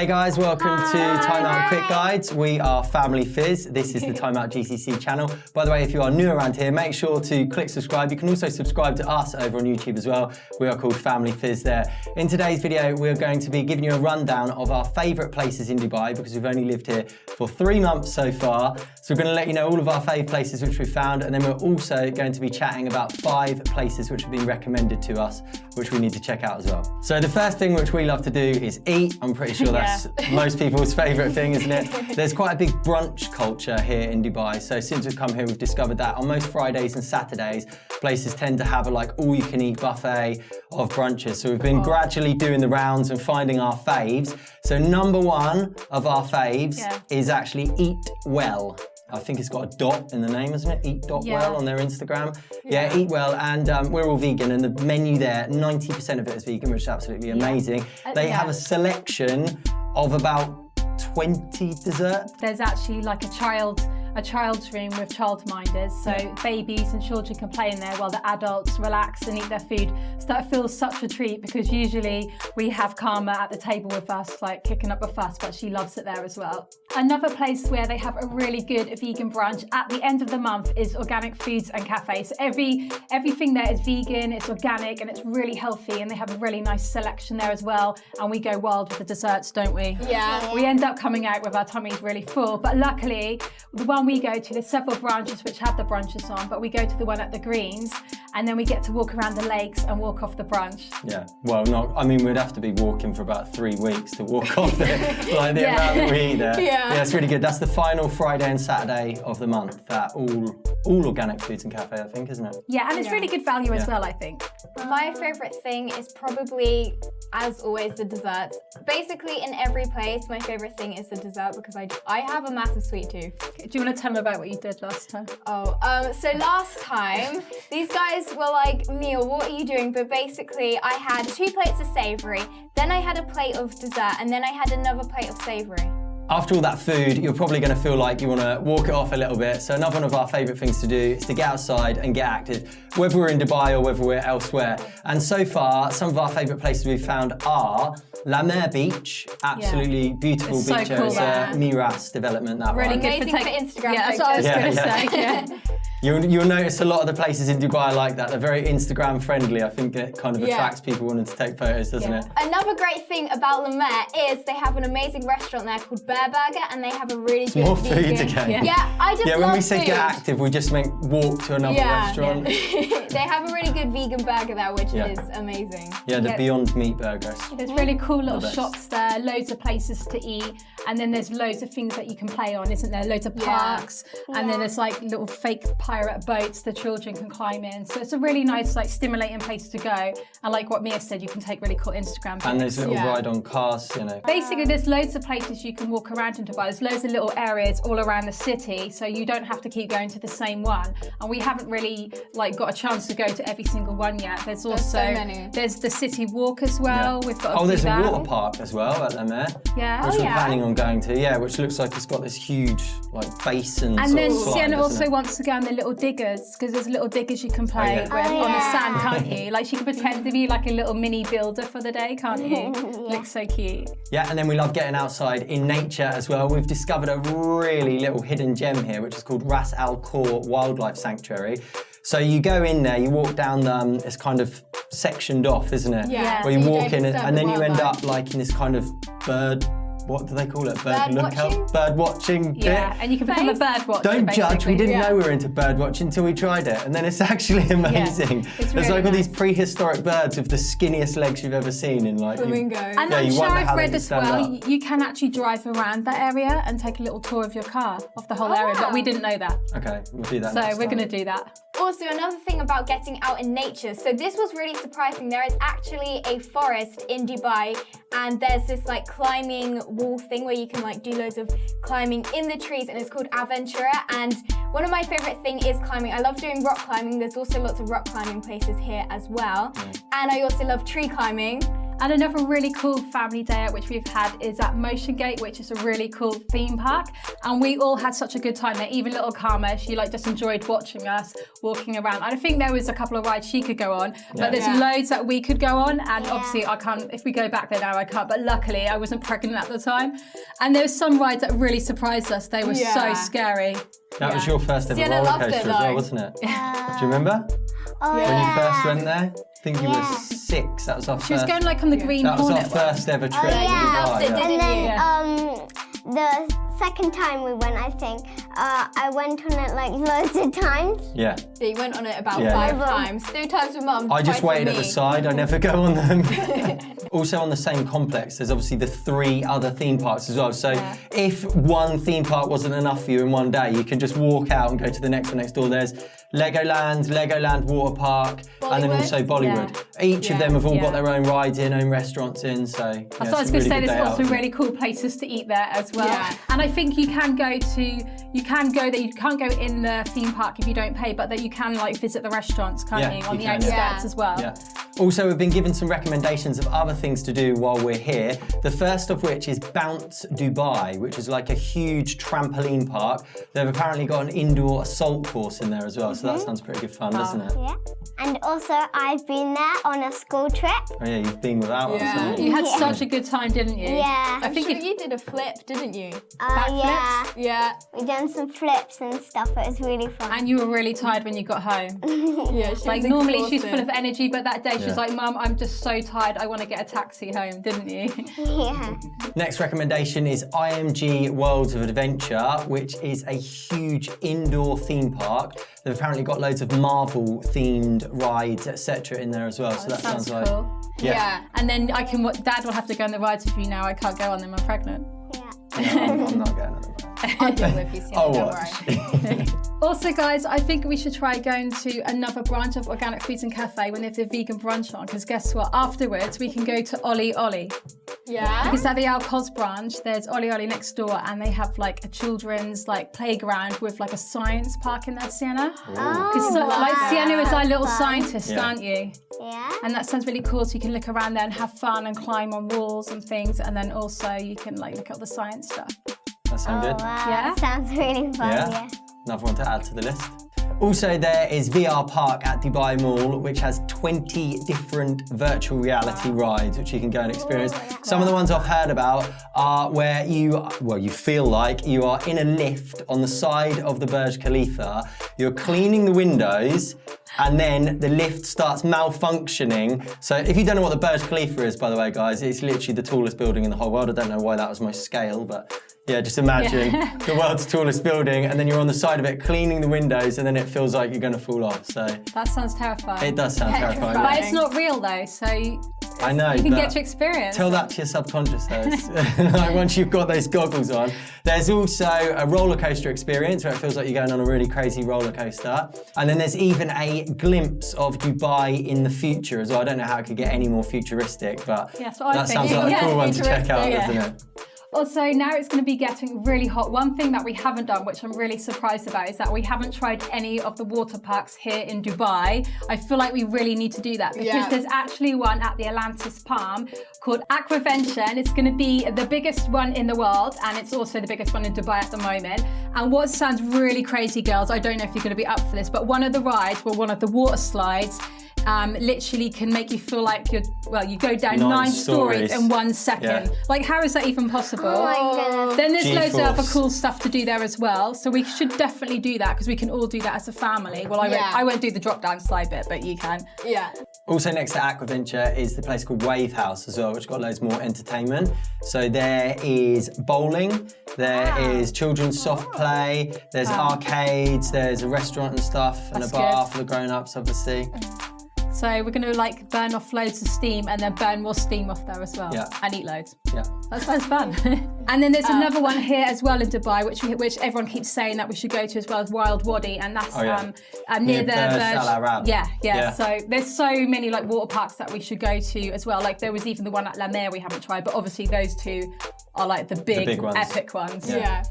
Hey guys, welcome to Time Out Quick Guides. We are Family Fizz. This is the Time Out GCC channel. By the way, if you are new around here, make sure to click subscribe. You can also subscribe to us over on YouTube as well. We are called Family Fizz there. In today's video, we're going to be giving you a rundown of our favourite places in Dubai because we've only lived here for 3 months so far. So we're going to let you know all of our fave places which we found, and then we're also going to be chatting about 5 places which have been recommended to us, which we need to check out as well. So the first thing which we love to do is eat. I'm pretty sure that's most people's favourite thing, isn't it? There's quite a big brunch culture here in Dubai. So since we've come here, we've discovered that on most Fridays and Saturdays, places tend to have a all-you-can-eat buffet of brunches. So we've been gradually doing the rounds and finding our faves. So number 1 of our faves is actually Eat Well. I think it's got a dot in the name, isn't it? Eat.well on their Instagram. Yeah, Eat Well, and we're all vegan, and the menu there, 90% of it is vegan, which is absolutely amazing. They have a selection of about 20 desserts. There's actually like a child's room with childminders, so babies and children can play in there while the adults relax and eat their food. So that feels such a treat because usually we have Karma at the table with us, kicking up a fuss, but she loves it there as well. Another place where they have a really good vegan brunch at the end of the month is Organic Foods and Cafes. So everything there is vegan, it's organic, and it's really healthy, and they have a really nice selection there as well. And we go wild with the desserts, don't we? Yeah. We end up coming out with our tummies really full, but luckily the one we go to, there's several branches which have the brunches on, but we go to the one at the Greens, and then we get to walk around the lakes and walk off the brunch. Yeah, well, we'd have to be walking for about 3 weeks to walk off the amount that we eat there. Yeah, it's really good. That's the final Friday and Saturday of the month. That all Organic Foods and Cafe, I think, isn't it? Yeah, and it's really good value as well, I think. My favourite thing is probably, as always, the desserts. Basically, in every place, my favourite thing is the dessert because I have a massive sweet tooth. Do you want to tell me about what you did last time? So last time, these guys were like, Neil, what are you doing? But basically, I had 2 plates of savoury, then I had a plate of dessert, and then I had another plate of savoury. After all that food, you're probably going to feel like you want to walk it off a little bit. So another one of our favourite things to do is to get outside and get active, whether we're in Dubai or whether we're elsewhere. And so far, some of our favourite places we've found are La Mer Beach, absolutely beautiful it's beach. So cool, it's a Miras development, that really one. Good Amazing for Instagram that's what I was going to say. You'll notice a lot of the places in Dubai like that. They're very Instagram friendly. I think it kind of attracts people wanting to take photos, doesn't it? Another great thing about La Mer is they have an amazing restaurant there called Bear Burger, and they have a really good more vegan. food again. Yeah, I just love when we say food. get active, we just meant walk to another restaurant. They have a really good vegan burger there, which is amazing. Yeah, the Beyond Meat burgers. There's really cool little shops there, loads of places to eat, and then there's loads of things that you can play on, isn't there? Loads of parks, and then there's little fake pirate boats the children can climb in. So it's a really nice, stimulating place to go. And like what Mia said, you can take really cool Instagram pics. And there's little ride-on cars, Basically, there's loads of places you can walk around in Dubai. There's loads of little areas all around the city, so you don't have to keep going to the same one. And we haven't really got a chance to go to every single one yet. There's also so many. There's the city walk as well. We've got there's a water park as well at La Mer. Yeah. Which we're planning on going to. Which looks like it's got this huge basin. And then Sienna also wants to go on the little diggers, because there's little diggers you can play with on the sand, can't you? She can pretend to be a little mini builder for the day, can't you? Looks so cute. Yeah, and then we love getting outside in nature as well. We've discovered a really little hidden gem here, which is called Ras Al Khor Wildlife Sanctuary. So you go in there, you walk down it's kind of sectioned off, isn't it? Yeah. Where you walk in and then you end up in this kind of bird, what do they call it? Bird watching bit. Yeah, and you can become a bird watcher. Don't judge, we didn't Yeah. know we were into bird watching until we tried it, and then it's actually amazing. It's There's really all these prehistoric birds with the skinniest legs you've ever seen in Flamingos. And I'm sure I've read as well, you can actually drive around that area and take a little tour of your car of the whole area, but we didn't know that. Okay, we'll do that So next we're time. going to do that. Also, another thing about getting out in nature. So this was really surprising. There is actually a forest in Dubai, and there's this climbing wall thing where you can do loads of climbing in the trees, and it's called Aventura. And one of my favorite things is climbing. I love doing rock climbing. There's also lots of rock climbing places here as well. And I also love tree climbing. And another really cool family day out which we've had is at Motiongate, which is a really cool theme park. And we all had such a good time there. Even little Karma, she like just enjoyed watching us walking around. I think there was a couple of rides she could go on, but there's loads that we could go on. And obviously I can't, if we go back there now, I can't. But luckily I wasn't pregnant at the time. And there were some rides that really surprised us. They were so scary. That was your first ever Sienna roller loved it, coaster as well, though. wasn't it? Do you remember? Oh, When yeah. you first went there? I think you were 6. That was our She was first. going like on the green That was our Hornet one. first ever trip. yeah. in Dubai, Loved it, And didn't then the second time we went, I think, I went on it like loads of times. Yeah. Yeah, you went on it about Yeah. 5 times. 3 times with Mum. I just twice with waited at the me. side. I never go on them. Also on the same complex, there's obviously the 3 other theme parks as well. So if one theme park wasn't enough for you in one day, you can just walk out and go to the next one next door. There's Legoland Water Park, and then also Bollywood. Each of them have all got their own rides in, own restaurants in. So I thought I was going to say there's also really cool places to eat there as well. Yeah. And I think you can go there. You can't go in the theme park if you don't pay, but that you can like visit the restaurants, can't you, on the outskirts as well. Yeah. Also, we've been given some recommendations of other things to do while we're here. The first of which is Bounce Dubai, which is like a huge trampoline park. They've apparently got an indoor assault course in there as well, so that sounds pretty good fun, doesn't it? Yeah. And also, I've been there on a school trip. Oh yeah, you've been without us, haven't you? You had such a good time, didn't you? Yeah. I think Sure, you did a flip, didn't you? Yeah. Yeah. We done some flips and stuff. It was really fun. And you were really tired when you got home. Yeah, Like normally she's full of energy, but that day she's like, Mum, I'm just so tired. I want to get a taxi home, didn't you? Yeah. Next recommendation is IMG Worlds of Adventure, which is a huge indoor theme park. They've apparently got loads of Marvel-themed rides, etc. in there as well. So that sounds like cool. Yeah. And then Dad will have to go on the rides with you now. I can't go on them. I'm pregnant. Yeah. I'm not going on them. I'll do it with you, Sienna, I'll don't watch. worry. Also, guys, I think we should try going to another branch of Organic Foods and Cafe when they have the vegan brunch on. Because guess what? Afterwards, we can go to Ollie Ollie. Yeah. Because at the Al Cos branch, there's Ollie Ollie next door, and they have like a children's like playground with like a science park in there, Sienna. Because like Sienna is our little scientist, aren't you? Yeah. And that sounds really cool. So you can look around there and have fun and climb on walls and things, and then also you can like look at all the science stuff. That sounds good. Wow. Yeah? Sounds really fun. Yeah. Another one to add to the list. Also, there is VR Park at Dubai Mall, which has 20 different virtual reality rides, which you can go and experience. Some of the ones I've heard about are where you feel like you are in a lift on the side of the Burj Khalifa, you're cleaning the windows, and then the lift starts malfunctioning. So if you don't know what the Burj Khalifa is, by the way, guys, it's literally the tallest building in the whole world. I don't know why that was my scale, but yeah, just imagine the world's tallest building, and then you're on the side of it cleaning the windows, and then it feels like you're going to fall off. So That sounds terrifying. it does sound terrifying. But it's not real though, so I know. you can but get to experience. Tell that to your subconscious though. Like once you've got those goggles on. There's also a roller coaster experience where it feels like you're going on a really crazy roller coaster. And then there's even a glimpse of Dubai in the future as well. I don't know how it could get any more futuristic, but Yeah, that's what I that think. sounds like a Yeah, cool one to check out, futuristic, doesn't it? Also, now it's going to be getting really hot. One thing that we haven't done, which I'm really surprised about, is that we haven't tried any of the water parks here in Dubai. I feel like we really need to do that because there's actually one at the Atlantis Palm called Aquaventure, and it's going to be the biggest one in the world, and it's also the biggest one in Dubai at the moment. And what sounds really crazy, girls, I don't know if you're going to be up for this, but one of the rides, one of the water slides, literally can make you feel like you go down 9 stories in 1 second. Yeah. Like, how is that even possible? Oh my goodness. Then there's loads of other G-force. cool stuff to do there as well. So we should definitely do that because we can all do that as a family. Well, I won't do the drop down slide bit, but you can. Yeah. Also next to Aquaventure is the place called Wave House as well, which got loads more entertainment. So there is bowling, there is children's soft play, there's arcades, there's a restaurant and stuff, and That's a bar good. for the grown-ups, obviously. So we're going to like burn off loads of steam and then burn more steam off there as well. Yeah. And eat loads. Yeah. That sounds fun. And then there's another one here as well in Dubai, which everyone keeps saying that we should go to as well as Wild Wadi, and that's near Near the Burj Burj. Al Arab. Yeah. So there's so many like water parks that we should go to as well. Like there was even the one at La Mer we haven't tried, but obviously those two are like the big ones. epic ones. Yeah.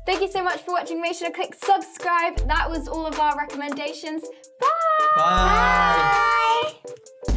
Thank you so much for watching. Make sure to click subscribe. That was all of our recommendations. Bye. Bye. Bye.